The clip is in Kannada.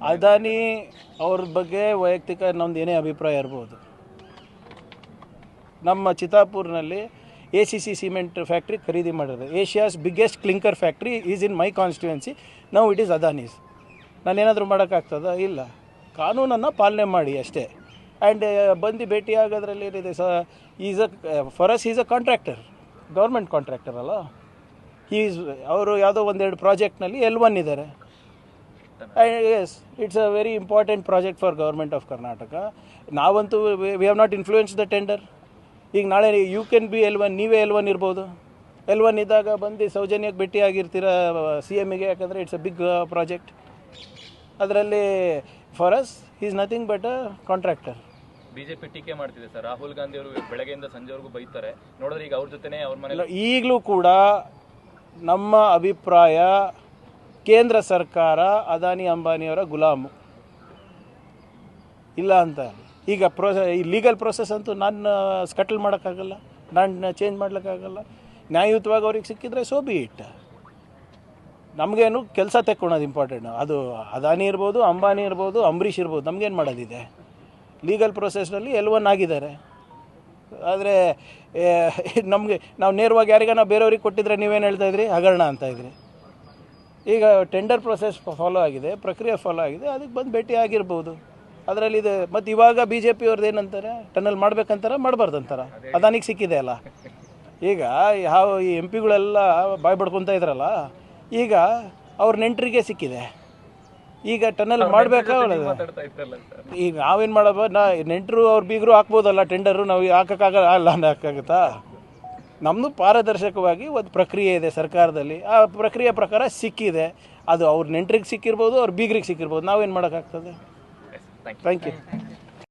ಅದಾನಿ ಅವ್ರ ಬಗ್ಗೆ ವೈಯಕ್ತಿಕ ನಮ್ಮದು ಏನೇ ಅಭಿಪ್ರಾಯ ಇರ್ಬೋದು. ನಮ್ಮ ಚಿತ್ತಾಪುರ್ನಲ್ಲಿ ACC ಸಿಮೆಂಟ್ ಫ್ಯಾಕ್ಟ್ರಿ ಖರೀದಿ ಮಾಡಿರೋದು. Asia's biggest clinker factory is in my constituency. Now it is Adani's. ನಾನೇನಾದರೂ ಮಾಡೋಕ್ಕಾಗ್ತದ? ಇಲ್ಲ. ಕಾನೂನನ್ನು ಪಾಲನೆ ಮಾಡಿ ಅಷ್ಟೇ. ಆ್ಯಂಡ್ ಬಂದು ಭೇಟಿ ಆಗೋದ್ರಲ್ಲಿ ಏನಿದೆ for us is a contractor, government contractor ಅಲ್ಲ. ಅವರು ಯಾವುದೋ ಒಂದೆರಡು ಪ್ರಾಜೆಕ್ಟ್ನಲ್ಲಿ L1 ಇದ್ದಾರೆ. Yes, it's a very important project for government of Karnataka. ನಾವಂತೂ we have not influence the tender. ಈಗ ನಾಳೆ ಯು ಕ್ಯಾನ್ ಬಿ L1, ನೀವೇ L1 ಇರ್ಬೋದು. L1 ಇದ್ದಾಗ ಬಂದು ಸೌಜನ್ಯಕ್ಕೆ ಭೇಟಿ ಆಗಿರ್ತೀರ CMಗೆ, ಯಾಕಂದರೆ ಇಟ್ಸ್ ಅ ಬಿಗ್ ಪ್ರಾಜೆಕ್ಟ್. ಅದರಲ್ಲಿ for us is nothing but a contractor. BJP ಟೀಕೆ ಮಾಡ್ತಿದೆ ಸರ್. ರಾಹುಲ್ ಗಾಂಧಿ ಅವರು ಬೆಳಗ್ಗೆಯಿಂದ ಸಂಜೆವರೆಗೂ ಬೈತಾರೆ. ನೋಡಿದ್ರೆ ಈಗ ಅವ್ರ ಜೊತೆನೇ ಅವ್ರ ಮನೆ. ಈಗಲೂ ಕೂಡ ನಮ್ಮ ಅಭಿಪ್ರಾಯ, ಕೇಂದ್ರ ಸರ್ಕಾರ ಅದಾನಿ ಅಂಬಾನಿಯವರ ಗುಲಾಮು ಇಲ್ಲ ಅಂತ. ಈಗ ಈ ಲೀಗಲ್ ಪ್ರೊಸೆಸ್ ಅಂತೂ ನಾನು ಸ್ಕಟಲ್ ಮಾಡೋಕ್ಕಾಗಲ್ಲ, ನಾನು ಚೇಂಜ್ ಮಾಡ್ಲಿಕ್ಕಾಗಲ್ಲ. ನ್ಯಾಯಯುತವಾಗಿ ಅವ್ರಿಗೆ ಸಿಕ್ಕಿದ್ರೆ ಸೋ ಬಿ ಇಟ್. ನಮಗೇನು ಕೆಲಸ ತೆಕ್ಕೊಳೋದು ಇಂಪಾರ್ಟೆಂಟ್. ಅದು ಅದಾನಿ ಇರ್ಬೋದು, ಅಂಬಾನಿ ಇರ್ಬೋದು, ಅಂಬರೀಷ್ ಇರ್ಬೋದು, ನಮಗೇನು ಮಾಡೋದಿದೆ. ಲೀಗಲ್ ಪ್ರೊಸೆಸ್ನಲ್ಲಿ L1 ಆಗಿದ್ದಾರೆ. ಆದರೆ ನಮಗೆ ನಾವು ನೇರವಾಗಿ ಯಾರಿಗಾನ ಬೇರೆಯವ್ರಿಗೆ ಕೊಟ್ಟಿದ್ರೆ ನೀವೇನು ಹೇಳ್ತಾಯಿದ್ರಿ? ಹಗರಣ ಅಂತ ಇದ್ರಿ. ಈಗ ಟೆಂಡರ್ ಪ್ರೊಸೆಸ್ ಫಾಲೋ ಆಗಿದೆ, ಪ್ರಕ್ರಿಯೆ ಫಾಲೋ ಆಗಿದೆ, ಅದಕ್ಕೆ ಬಂದು ಭೇಟಿ ಆಗಿರ್ಬೋದು. ಅದರಲ್ಲಿ ಇದೆ. ಮತ್ತು ಇವಾಗ BJP ಅವ್ರದ್ದು ಏನಂತಾರೆ? ಟನಲ್ ಮಾಡ್ಬೇಕಂತಾರೆ, ಮಾಡಬಾರ್ದು ಅಂತಾರೆ. ಅದಾನಿಗೆ ಸಿಕ್ಕಿದೆ ಅಲ್ಲ. ಈಗ ಈ MP ಗಳೆಲ್ಲ ಬಾಯ್ ಬಡ್ಕೊತಾ ಇದ್ರಲ್ಲ, ಈಗ ಅವ್ರ ನೆಂಟರಿಗೆ ಸಿಕ್ಕಿದೆ. ಈಗ ಟನಲ್ ಮಾಡಬೇಕಾ? ಈಗ ನಾವೇನು ಮಾಡಬ ನೆಂಟರು ಅವ್ರ ಬೀಗರು ಹಾಕ್ಬೋದಲ್ಲ ಟೆಂಡರು, ನಾವು ಹಾಕೋಕ್ಕಾಗಲ್ಲ ಅಲ್ಲ ಹಾಕಾಗುತ್ತಾ? ನಮ್ಮದು ಪಾರದರ್ಶಕವಾಗಿ ಒಂದು ಪ್ರಕ್ರಿಯೆ ಇದೆ ಸರ್ಕಾರದಲ್ಲಿ. ಆ ಪ್ರಕ್ರಿಯೆ ಪ್ರಕಾರ ಸಿಕ್ಕಿದೆ. ಅದು ಅವ್ರ ನೆಂಟರಿಗೆ ಸಿಕ್ಕಿರ್ಬೋದು, ಅವ್ರ ಬೀಗರಿಗೆ ಸಿಕ್ಕಿರ್ಬೋದು. ನಾವೇನು ಮಾಡೋಕ್ಕಾಗ್ತದೆ? Thank you.